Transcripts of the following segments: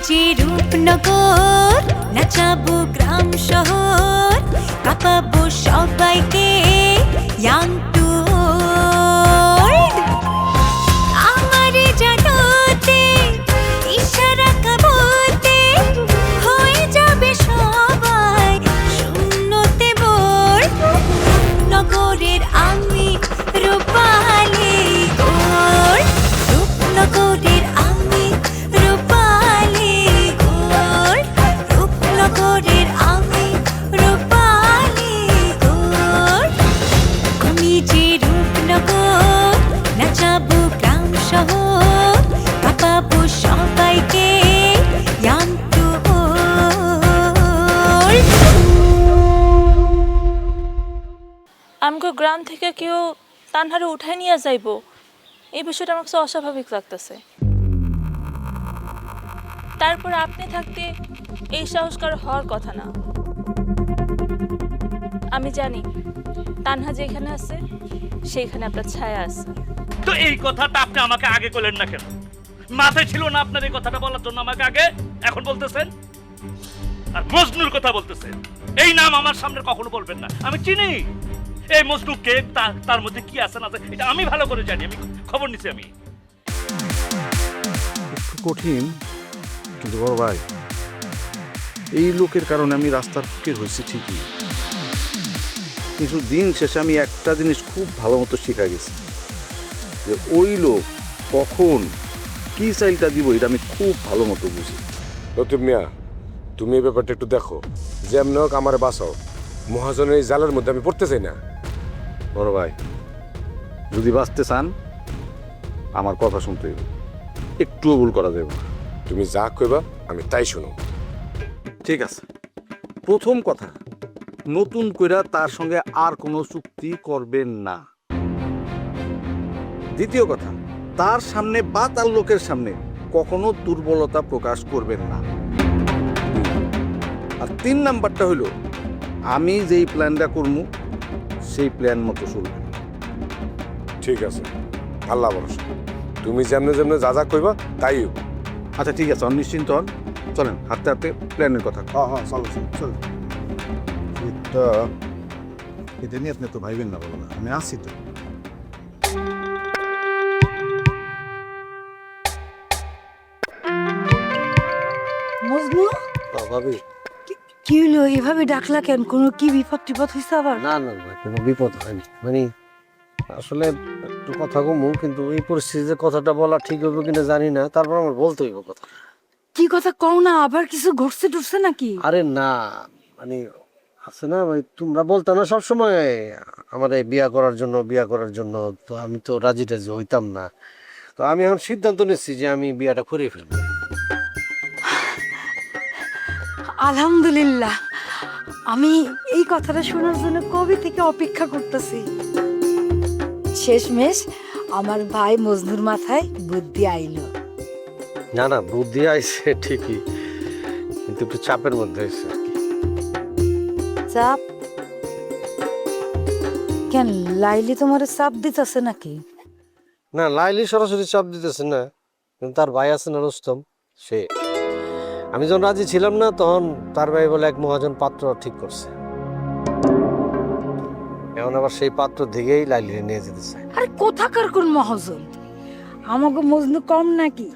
যে রূপনগর, নাচাবো গ্রাম শহর, কাঁপাবো সবাইকে ইয়াং টু ওল্ড। আমারে জানাতে ইশারা কাবতে হয়ে যাবে সবাই শূন্যতে বোর। নগরের আমি রূপালী গোর, রূপনগরের আমি রূপালী গোর, রূপনগরের আমি রূপালী গোর। আমি যে রূপনগর, নাচাবো গ্রাম শহর, কাঁপাবো সবাইকে ইয়াং টু ওল্ড। আমগো গ্রাম থেকে কেউ তানহারে উঠাই নিয়ে যাইব, এই বিষয়টা আমার কাছে অস্বাভাবিক লাগতেছে। তারপর আপনি থাকতে এই সংস্কার হওয়ার কথা না। আমি জানি তানহা যেখানে আছে সেইখানে আপনার ছায়া আছে। তো এই কথাটা আপনি আমাকে আগে বললেন না কেন? মাথায় ছিল না আপনার এই কথাটা বলার জন্য আমাকে আগে? এখন বলতেছেন আর মজনুর কথা বলতেছেন। এই নাম আমার সামনে কখনো বলবেন না। আমি চিনি এই মজনু কে, তার মধ্যে কি আছে না আছে এটা আমি ভালো করে জানি। আমি খবর নিছি। আমি একটু কঠিন, কিন্তু বড় ভাই এই লোকের কারণে আমি রাস্তার ফকির হয়েছি ঠিকই, কিন্তু দিন শেষে আমি একটা জিনিস খুব ভালো মতো শিখা গেছি, যে ওই লোক কখন কি চাইলটা দিব এটা আমি খুব ভালো মতো বুঝি। লতিফ মিয়া, তুমি এই ব্যাপারটা একটু দেখো, যে এমনি হোক আমার বাঁচাও। মহাজনের এই জালের মধ্যে আমি পড়তে চাই না। বড় ভাই যদি বাঁচতে চান আমার কথা শুনতে হবে, একটুও ভুল করা যাবে না। তুমি যা কইবা আমি তাই শুনো। ঠিক আছে, প্রথম কথা, নতুন কইরা তার সঙ্গে আর কোনো চুক্তি করবেন না। দ্বিতীয় কথা, তার সামনে বা তার লোকের সামনে কখনো দুর্বলতা প্রকাশ করবেন না। আর 3 নাম্বারটা হইল, আমি যেই প্ল্যানটা করবো সেই প্ল্যান মতো চলবে। ঠিক আছে, আল্লাহ ভরসা। তুমি যেমনে যেমনে যা যা কইবা তাই হইব। আচ্ছা ঠিক আছে, নিশ্চিন্ত হন, চলেন হাঁটতে হাঁটতে প্ল্যানের কথা। হ্যাঁ হ্যাঁ, চলো চলো চলো। এটা নিয়ে আপনি তো ভাইবেন না, বলো না, আমি আসি তো। মজনু, ভাবি কি হলো এভাবে ডাকলা কেন? কোনো কি বিপদ টিপদ হয়েছে আবার? না না না, কোনো বিপদ হয়নি। মানে আসলে একটু কথা কমু, কিন্তু এই পরিস্থিতিতে কথাটা বলা ঠিক হবে কিনা জানি না, তারপর আমার বলতে হইব কথা। কি কথা কও না, আবার কিছু ঘটছে টুটছে নাকি? আরে না, মানে আছে না ভাই, তোমরা বলতো না সবসময় আমার এই বিয়া করার জন্য, তো আমি তো রাজি টাজি হইতাম না। তো আমি এখন সিদ্ধান্ত নিচ্ছি যে আমি বিয়াটা করিয়ে ফেলবো। আলহামদুলিল্লাহ, আমি এই কথাটা শোনার জন্য কবে থেকে অপেক্ষা করতেছি। শেষমেশ আমার ভাই মজনুর মাথায় বুদ্ধি আইলো। না না, বুদ্ধি আইছে ঠিকই, কিন্তু একটু চাপের মধ্যে হয়েছে আর কি। চাপ কেন? লাইলি তোমার চাপ দিতেছে নাকি? না, লাইলি সরাসরি চাপ দিতেছে না, কিন্তু তার ভাই আছে না রুস্তম, সে। আমি যখন রাজি ছিলাম না, তখন তার ভাই বলে এক মহাজন পাত্র ঠিক করছে। এখন আবার সেই পাত্র দিকেই লাইলি নিয়ে যেতে চায়। আরে কোথাকার কোন মহাজন? আমাকে মজনু কম নাকি?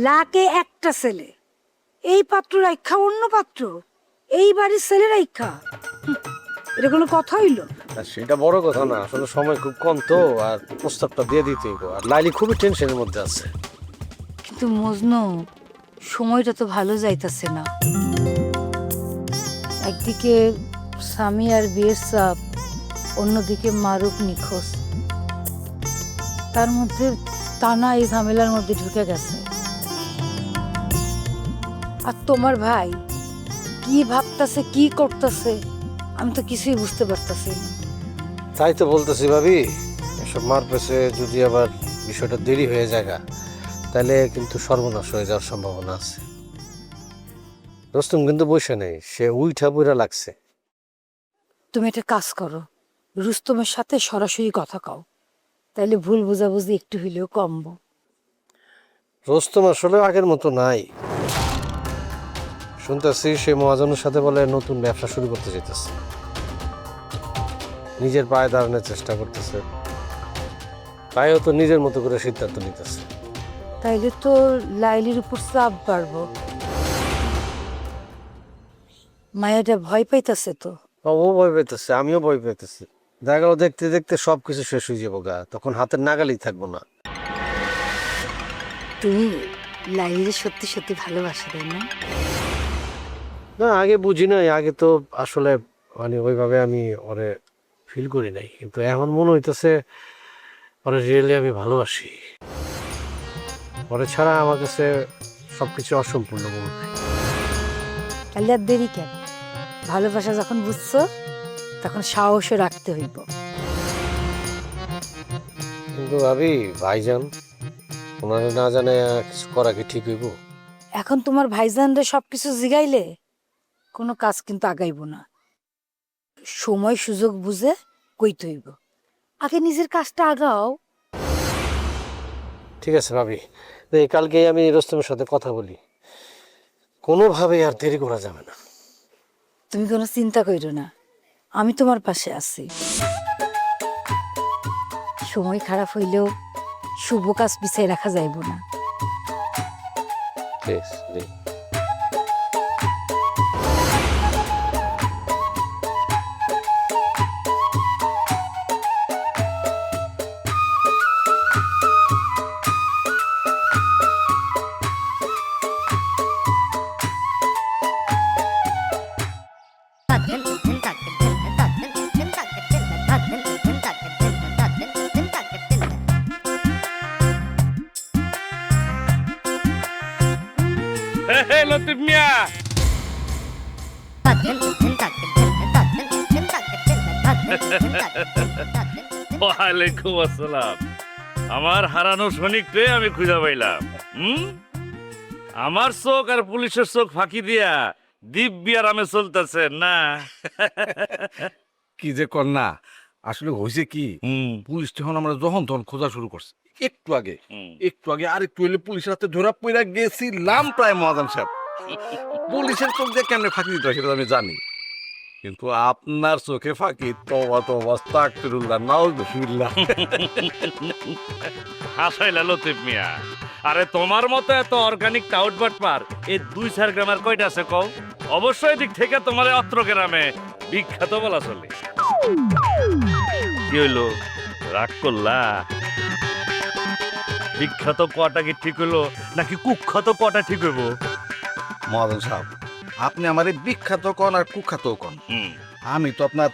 লাকে একটা ছেলে, এই পাত্র রাইখা অন্য পাত্র, এই বাড়ির ছেলে রাইখা, এটা কোনো কথা হইলো? আর সেটা বড় কথা না, আসলে সময় খুব কম তো, আর প্রস্তাবটা দিয়ে দিতেই গো। আর লাইলি খুবই টেনশনের মধ্যে আছে। কিন্তু মজনু, সময়টা তো ভালো যাইতাছে না। একদিকে স্বামী আর বিয়ের চাপ, অন্যদিকে মারুফ নিখোঁজ, তার মধ্যে টানা এই ঝামেলার মধ্যে ঢুকে গেছে। আর তোমার ভাই কি ভাবতেছে, কি করতেছে, আমি তো কিছুই বুঝতে পারতেছি না। তাই তো বলতেছি ভাবি, এসব মার পেছে যদি আবার বিষয়টা দেরি হয়ে যায়, তাহলে কিন্তু সর্বনাশ হয়ে যাওয়ার সম্ভাবনা আছে। রুস্তম কিন্তু বসে নেই, সে উইঠা বইরা লাগছে। তুমি একটা কাজ করো, রুস্তমের সাথে সরাসরি কথা কও, তাইলে ভুল বোঝাবুঝি একটু হইলেও কমবো। রুস্তম আসলে আগের মতো নাই। শুনতেছি সে মহাজনের সাথে বলে নতুন ব্যবসা শুরু করতে যেতেছে, নিজের পায়ে দাঁড়ানোর চেষ্টা করতেছে, তাইও তো নিজের মতো করে সিদ্ধান্ত নিতেছে। তাইলে তো লাইলির উপর চাপ বাড়বো। মায়াটা ভয় পাইতাছে তো। ও ভয় পেতেছে, আমিও ভয় পেতেছি। দেখা গেল দেখতে দেখতে সবকিছু শেষ হয়ে যাবো গা, তখন হাতের নাগালই থাকবো না। তুমি লাইলির সত্যি সত্যি ভালোবাসা, তাই না? না, আগে বুঝি নাই, আগে তো আসলে মানে ওইভাবে আমি ওরে ফিল করি নাই, কিন্তু এখন মনে হইতেছে ওরে রিয়েলি আমি ভালোবাসি। ওরে ছাড়া আমার কাছে সবকিছু অসম্পূর্ণ মনে হয়। তাহলে আর দেরি কেন? ভালোবাসা যখন বুঝছো তখন সাহসও রাখতে হইব। কিন্তু ভাবি ভাইজান ওনারে না জানে কিছু করা কি ঠিক হইব? এখন তোমার ভাইজানরে সবকিছু জিগাইলে কোনো কাজ কিন্তু আগাইব না। সময় সুযোগ বুঝে কইতে হইব। আগে নিজের কাজটা আগাও। ঠিক আছে ভাবি, কালকে আমি রোস্তমের সাথে কথা বলি, কোনোভাবে আর দেরি করা যাবে না। তুমি কোনো চিন্তা কইরো না, আমি তোমার পাশে আছি। সময় খারাপ হইলেও শুভ কাজ পিছাই রাখা যাইব না। বেশ, জি। লতিফ মিয়া, ওয়ালাইকুম আসসালাম। আমার হারানো সৈনিককে আমি খুঁজে পাইলাম। আমার চোখ আর পুলিশের চোখ ফাঁকি দিয়া দিব্যি আরামে চলতেছে না? কি যে কন্যা, আসলে হয়েছে কি, পুলিশ তখন আমরা যখন তখন খোঁজা শুরু করছে। একটু আগে আর একটু হইলে পুলিশের হাতে ধরা পড়া গেছিলাম প্রায় মহাজন সাহেব। পুলিশের চোখ দিয়ে কেমনে ফাঁকি দিতে হয় সেটা আমি জানি, কিন্তু আপনার চোখে ফাঁকি তওবা তওবা আস্তাগফিরুল্লাহ নাউযুবিল্লাহ। হাসাইলা লতিফ মিয়া। আরে তোমার মতো এত অর্গানিক টাউট বাটপার এই 2-4 গ্রামের কয়টা আছে কও? অবশ্যই দিক থেকে তোমার অত্র গ্রামে বিখ্যাত বলা চলে। কি হইলো, রাগ করলা? বিখ্যাত কটা কি ঠিক হইলো নাকি কুখ্যাত কটা ঠিক হইব? মহাজন সাহেব, আপনি আমারে বিখ্যাত কন আর কুখ্যাত কন, আমি তো আপনার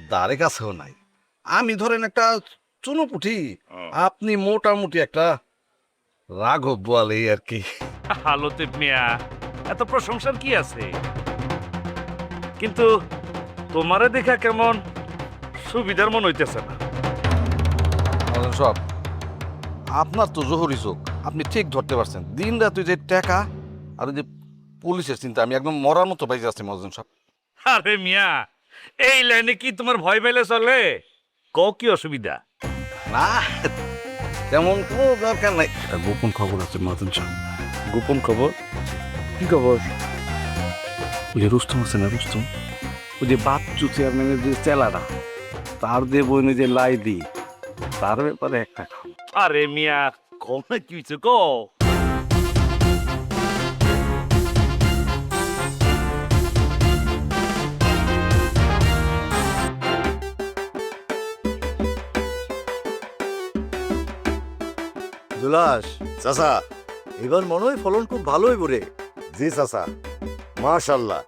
দ্বারে কাছেও নাই। আমি ধরেন একটা চুনোপুটি, আপনি মোটামুটি একটা রাঘব বলে আর কি। লতিফ মিয়া, এত প্রশংসার কি আছে? কিন্তু তোমারে দেখা কেমন সুবিধার মন হইতেছে না। মহাজন সাহেব, আপনার তো জহুরি চোখ, আপনি ঠিক ধরতে পারছেন। দিন রাত যে টাকা আর ওই যে পুলিশের চিন্তা, আমি একদম মরার মতো পাই যাচ্ছি মহাজন সাহেব। আরে মিয়া, এই লাইনে কি তোমার ভয় পাইলে চলে? কও কি অসুবিধা? না, তেমন কোনো দরকার নাই। গোপন খবর আছে মহাজন সাহেব। গোপন খবর? কি খবর? ওই যে রুস্তম আছে না, রুস্তম, ওই যে বাচ্চু চেয়ারম্যানের যে চেলারা, তার যে বইনে যে লাই দি, তার ব্যাপারে একটা খবর। আরে মিয়া, কও না কি হয়েছে কও। দুলাস চাচা, এবার মনে হয় ফলন খুব ভালো হইব রে। জি চাচা, মাশাল্লাহ,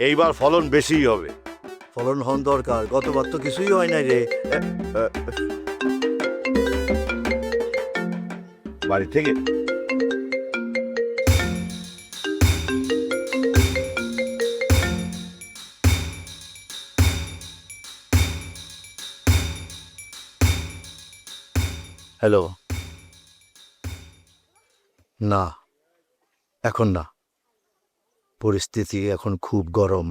এইবার ফলন বেশিই হবে। ফলন হন দরকার, গতবার তো কিছুই হয় নাই রে। বাড়ি থেকে হ্যালো। না, এখন না, পরিস্থিতি এখন খুব গরম।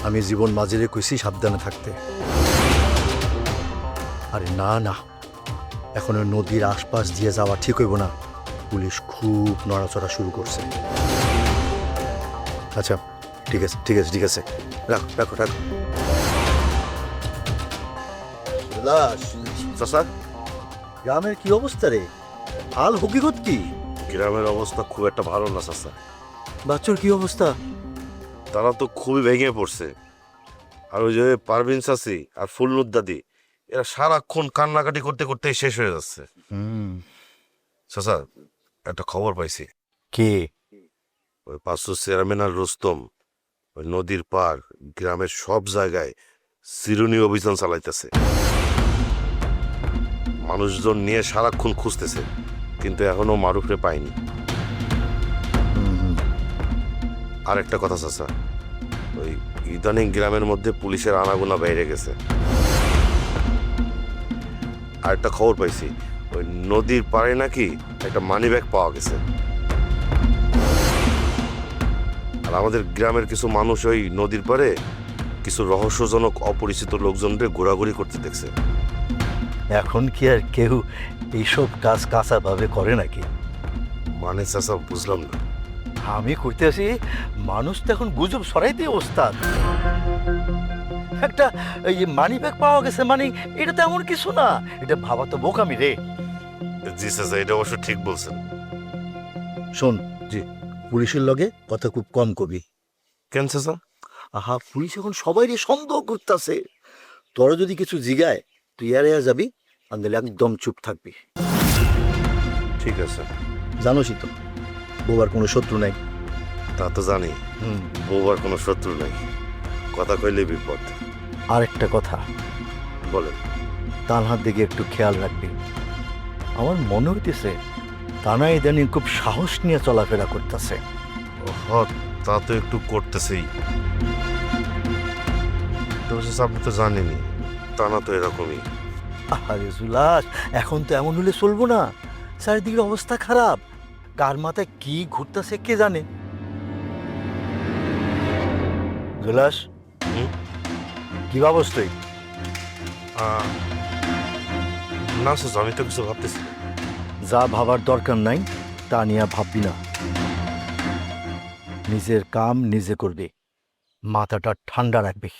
আমি জীবন মাঝিরে কইছি সাবধানে থাকতে। আরে না না, এখন ওই নদীর আশপাশ দিয়ে যাওয়া ঠিক হইব না, পুলিশ খুব নড়াচড়া শুরু করছে। আচ্ছা ঠিক আছে ঠিক আছে ঠিক আছে, রাখো রাখো রাখো। চাচা, গ্রামের কি অবস্থা রে? হাল হকিকত কি? গ্রামের অবস্থা খুব একটা ভালো না চাচা। বাচ্চার কি অবস্থা? তারা তো খুবই ভেঙে পড়ছে। আর ওই যে পারভিন চাচি আর ফুল্লুর দাদি, এরা সারাক্ষণ কান্নাকাটি করতে করতে শেষ হয়ে যাচ্ছে। চাচা, একটা খবর পাইছি। কে? ওই 500 চেয়ারম্যান আর রুস্তম ওই নদীর পার গ্রামের সব জায়গায় চিরুনি অভিযান চালাইতেছে। মানুষজন নিয়ে সারাক্ষণ খুঁজতেছে, কিন্তু এখনো মারুফরে পায়নি। আর একটা কথা চাচা, ওই ইদানিং গ্রামের মধ্যে পুলিশের আনাগোনা বেড়ে গেছে। আর একটা খবর পাইছি, ওই নদীর পাড়ে নাকি একটা মানিব্যাগ পাওয়া গেছে। আর আমাদের গ্রামের কিছু মানুষ ওই নদীর পাড়ে কিছু রহস্যজনক অপরিচিত লোকজনদের ঘোরাঘুরি করতে দেখছে। এখন কি আর কেউ এইসব কাজ কাঁচাভাবে করে নাকি? মানে চাচা, বুঝলাম না। আমি কইতেছি, মানুষ তো এখন গুজব ছড়াইতে ওস্তাদ। একটা এই মানি ব্যাগ পাওয়া গেছে, মানে এটা তো এমন কিছু না, এটা ভাবা তো বোকামি রে। জি চাচা, এটা অবশ্য ঠিক বলছেন। শোন, জি, পুলিশের লগে কথা খুব কম কবি। কেন চাচা? আহা, পুলিশ এখন সবাই সন্দেহ করতেছে। তোরা যদি কিছু জিগায় তুই এড়ে যাবি, আন্দলে একদম চুপ থাকবি। ঠিক আছে। জানোসই তো, বউবার কোনো শত্রু নাই। তা তো জানি, বউবার কোনো শত্রু নাই, কথা কইলে বিপদ। আর একটা কথা, বলেন। তানহার দিকে একটু খেয়াল রাখবি। আমার মনে হইতেছে তানা ইদানিং খুব সাহস নিয়ে চলাফেরা করতেছে। তা তো একটু করতেছেই। আপনি তো জানেনই, টানা তো এরকমই। আরে জুলাস, এখন তো এমন হলে চলবো না। চারিদিকের অবস্থা খারাপ, কার মাথায় কি ঘুরতেছে কে জানে। জুলাস, কি ভাবস তুই? না চাচা, আমি তো কিছু ভাবতেছি। যা ভাবার দরকার নাই তা নিয়ে ভাববি না। নিজের কাম নিজে করবি, মাথাটা ঠান্ডা রাখবি।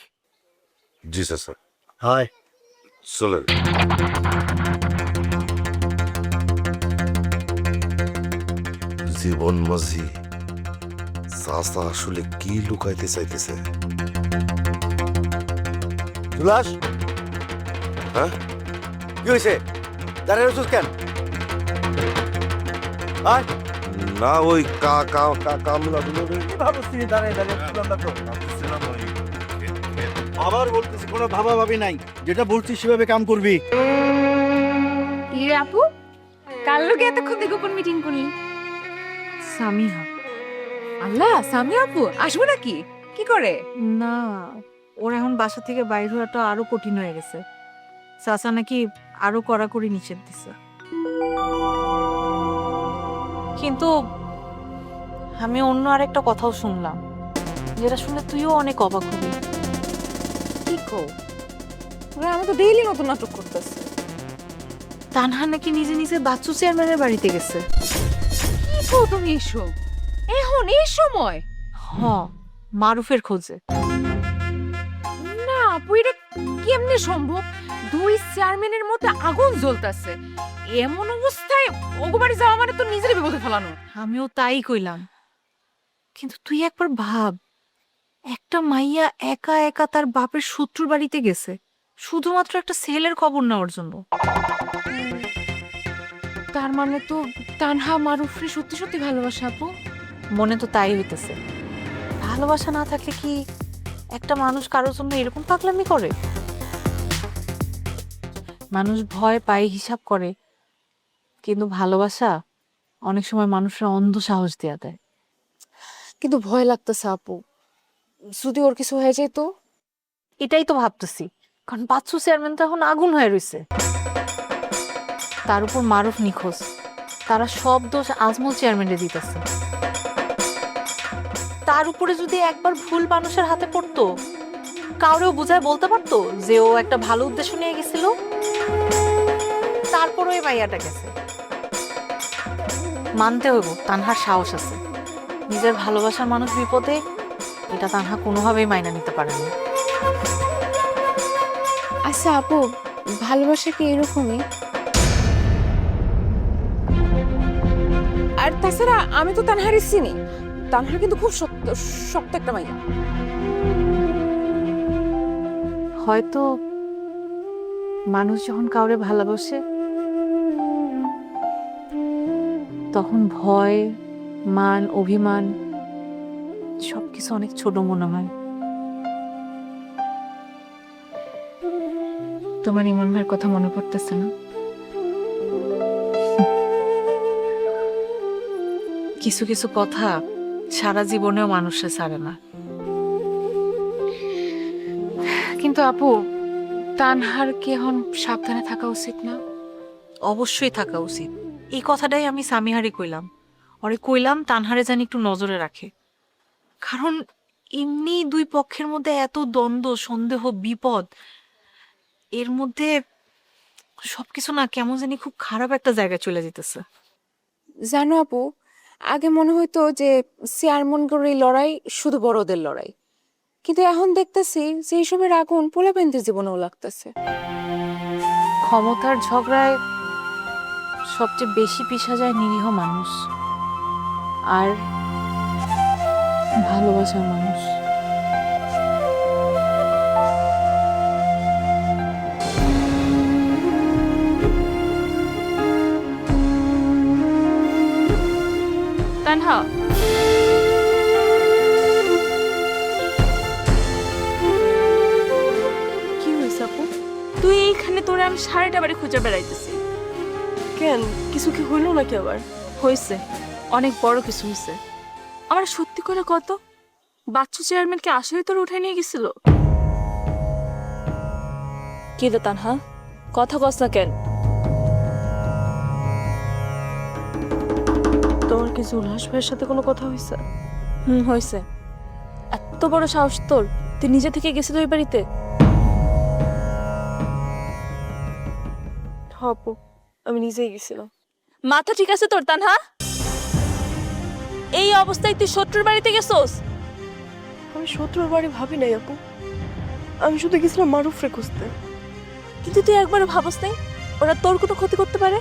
জি চাচা। হায়, চলেন। জীবন মাঝি চাচা আসলে কি লুকাইতে চাইতেছে? জুলাস, হ্যাঁ, কি হয়েছে? দাঁড়িয়ে রয়েছিস কেন? আয়, না ওই কামলা কি ভাবছিস তুই দাঁড়িয়ে দাঁড়িয়ে? আবার বলতেছি, কোনো ভাবা ভাবি নাই, যেটা বলছিস সেভাবে কাম করবি। কি রে আপু, কাল লোকে এতক্ষণ থেকে গোপন মিটিং করলি? সামিহা। আল্লাহ, সামি আপু আসবো নাকি? কি করে? না, ওর এখন বাসা থেকে বাইর হওয়াটা আরো কঠিন হয়ে গেছে। চাচা নাকি আরো কড়াকড়ি নিষেধ দিছে। কিন্তু আমি অন্য আরেকটা কথাও শুনলাম, যেটা শুনলে তুইও অনেক অবাক হবি। কি কো? ওরা আমি তো ডেইলি নতুন নাটক করতেছে। তানহা নাকি নিজে নিজে বাচ্চু চেয়ারম্যানের বাড়িতে গেছে। কি কো তুমি এসব এখন এই সময়? মারুফের খোঁজে। না আপু, এটা কেমনে সম্ভব? দুই চেয়ারম্যানের মধ্যে আগুন জ্বলতেছে, এমন অবস্থায় ওগো বাড়ি যাওয়া মানে তো নিজের বিপদে ফেলানো। আমিও তাই কইলাম, কিন্তু তুই একবার ভাব, একটা মাইয়া একা একা তার বাপের শত্রুর বাড়িতে গেছে শুধুমাত্র একটা ছেলের খবর নেওয়ার জন্য। তার মানে তো তানহা মারুফরে সত্যি সত্যি ভালোবাসা আপু। মনে তো তাই হইতেছে। ভালোবাসা না থাকলে কি একটা মানুষ কারোর জন্য এরকম পাগলামি করে? মানুষ ভয় পায়, হিসাব করে, কিন্তু ভালোবাসা অনেক সময় মানুষের অন্ধ সাহস দেয়া দেয়। কিন্তু ভয় লাগতেছে আপু, যদি ওর কিছু হয়ে যায় তো? এটাই তো ভাবতেছি, কারণ বাচ্চু চেয়ারম্যান তো এখন আগুন হয়ে রয়েছে, তার উপর মারুফ নিখোঁজ। তারা সব দোষ আজমল চেয়ারম্যানে দিতেছে। তার উপরে যদি একবার ভুল মানুষের হাতে পড়তো, কাউরেও বুঝায় বলতে পারতো যে ও একটা ভালো উদ্দেশ্য নিয়ে গেছিল। তারপরও এই মাইয়াটা গেছে। মানতে হইব তানহার সাহস আছে। নিজের ভালোবাসার মানুষ বিপদে, এটা তানহা কোনোভাবেই মাইনা নিতে পারেনি। আচ্ছা আপু, ভালোবাসা কি এরকমই? আর তাছাড়া আমি তো তানহারই চিনি। তানহা কিন্তু খুব শক্ত শক্ত একটা মাইয়া। হয়তো মানুষ যখন কাউরে ভালোবাসে তখন ভয়, মান, অভিমান সবকিছু অনেক ছোট মনে হয়। তোমার ইমন ভাইয়ের কথা মনে পড়তেছে না? কিছু কিছু কথা সারা জীবনেও মানুষে ছাড়ে না। কিন্তু আপু, তানহার কি এখন সাবধানে থাকা উচিত না? অবশ্যই থাকা উচিত। এই কথাটাই আমি সামিহারে কইলাম। ওরে কইলাম তানহারে জানি একটু নজরে রাখে। কারণ এমনি দুই পক্ষের মধ্যে এত দ্বন্দ্ব, সন্দেহ, বিপদ, এর মধ্যে সবকিছু না কেমন জানি খুব খারাপ একটা জায়গায় চলে যেতেছে। জানো আপু, আগে মনে হইতো যে চেয়ারম্যানগুলোর এই লড়াই শুধু বড়দের লড়াই, কিন্তু এখন দেখতেছি যে এইসবের আগুন পোলাপেনদের জীবনেও লাগতেছে। ক্ষমতার ঝগড়ায় সবচেয়ে বেশি পিছা যায় নিরীহ মানুষ আর ভালোবাসার মানুষ। তানহা, কি হয়েছে আপু? তুই এইখানে? তোরে আমি সারাটা বাড়ি খুঁজে বেড়াইতেছি। কেন, কিছু কি হইলো নাকি আবার? হয়েছে, অনেক বড় কিছু হয়েছে। আমার সত্যি করে কত, বাচ্চু চেয়ারম্যানকে আসলে তোর উঠাই নিয়ে গেছিল? কি রে তানহা, কথা কস না কেন? তোর কি জুলহাস ভাইয়ের সাথে কোনো কথা হয়েছে? হয়েছে। এত বড় সাহস তোর, তুই নিজে থেকে গেছিল ওই বাড়িতে? আপু, আমি নিজেই গেছিলাম। মাথা ঠিক আছে তোর তানহা? এই অবস্থায় তুই শত্রুর বাড়িতে গেছোস? আমি শত্রুর বাড়ি ভাবি নাই আপু, আমি শুধু গেছিলাম মারুফরে খুঁজতে। কিন্তু তুই একবার ভাবস নাই ওরা তোর কোনো ক্ষতি করতে পারে?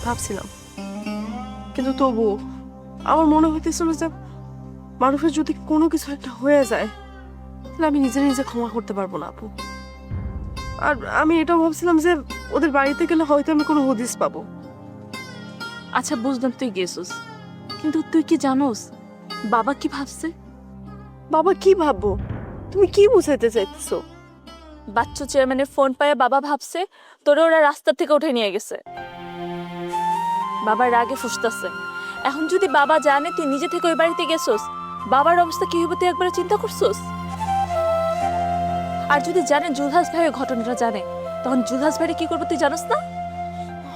ভাবছিলাম, কিন্তু তবু আমার মনে হইতেছিল যে মারুফের যদি কোনো কিছু একটা হয়ে যায় তাহলে আমি নিজে নিজে ক্ষমা করতে পারবো না আপু। আর আমি এটাও ভাবছিলাম যে ওদের বাড়িতে গেলে হয়তো আমি কোনো হদিস পাবো। আচ্ছা বুঝলাম তুই গেছিস, কিন্তু তুই কি জানোস বাবা কি ভাবছে? বাবা কি ভাববো? তুমি কি বুঝাইতে চাইতেছো? বাচ্চু চেয়ারম্যানের ফোন পায়ে বাবা ভাবছে তোরে ওরা রাস্তা থেকে উঠে নিয়ে গেছে। বাবার রাগে ফুসতাছে। এখন যদি বাবা জানে তুই নিজে থেকে ওই বাড়িতে গেছোস, বাবার অবস্থা কি হবে তুই একবার চিন্তা করছোস? আর যদি জানে জুলহাস ভাই ওই ঘটনাটা জানে, তখন জুলহাস ভাই কি করবে তুই জানোস না?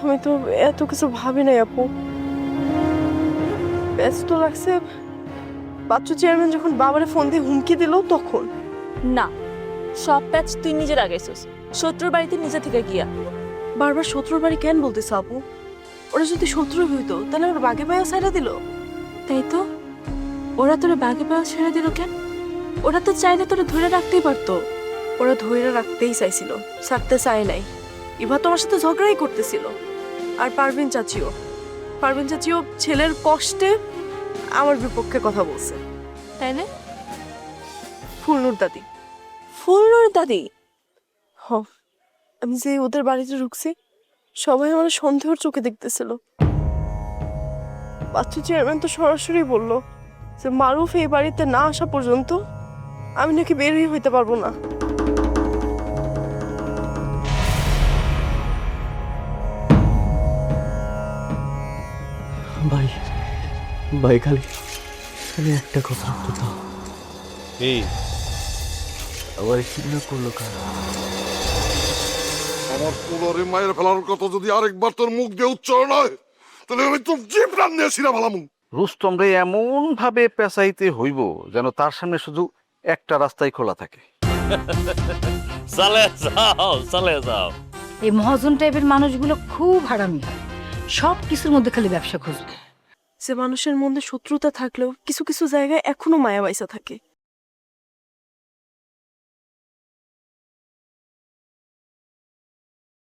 আমি তো এত কিছু ভাবি নাই আপু, ব্যস্ত লাগছে বাচ্চু চেয়ারম্যান যখন বাবারে ফোন দিয়ে হুমকি দিল তখন। না, সব প্যাচ তুই নিজে লাগাইছিস শত্রুর বাড়িতে নিজে থেকে গিয়া। বারবার শত্রুর বাড়ি কেন বলতেছ আপু? ওরা যদি শত্রু হইতো তাহলে ওরা বাগে পায়া ছেড়ে দিল। তাই তো, ওরা তোরা বাগে পায়া ছেড়ে দিল কেন? ওরা তো চাইলে তোরা ধরে রাখতেই পারতো। ওরা ধরে রাখতেই চাইছিল, ছাড়তে চায় নাই। এবার তোমার সাথে ঝগড়াই করতেছিল। আর পারভিন চাচিও ছেলের কষ্টে আমার বিপক্ষে কথা বলছে, তাই না? ফুলনুর দাদি হ, আমি যে ওদের বাড়িতে ঢুকছি সবাই আমার সন্দেহের চোখে দেখতেছিল। বাচ্চু চেয়ারম্যান তো সরাসরি বলল যে মারুফ এই বাড়িতে না আসা পর্যন্ত আমি নাকি বেরই হইতে পারবো না। ভাই খালি একটা কথা বলতো। এই আবার কিনা করলো কারা? আমার পুনরে মায়ের ফেলার কথা যদি আরেকবার তোর মুখ দিয়ে উচ্চারণ হয় তাহলে আমি তোর জিভ রান নিয়ে ছিঁড়া ফেলাম। রুস্তম রে এমন ভাবে পেঁচাইতে হইব যেন তার সামনে শুধু একটা রাস্তাই খোলা থাকে। চলে যাও। এই মহাজন টাইপের মানুষগুলো খুব হারামি হয়, সব কিছুর মধ্যে খালি ব্যবসা খুঁজবে। যে মানুষের মধ্যে শত্রুতা থাকলেও কিছু কিছু জায়গায় এখনো মায়া বাইসা থাকে।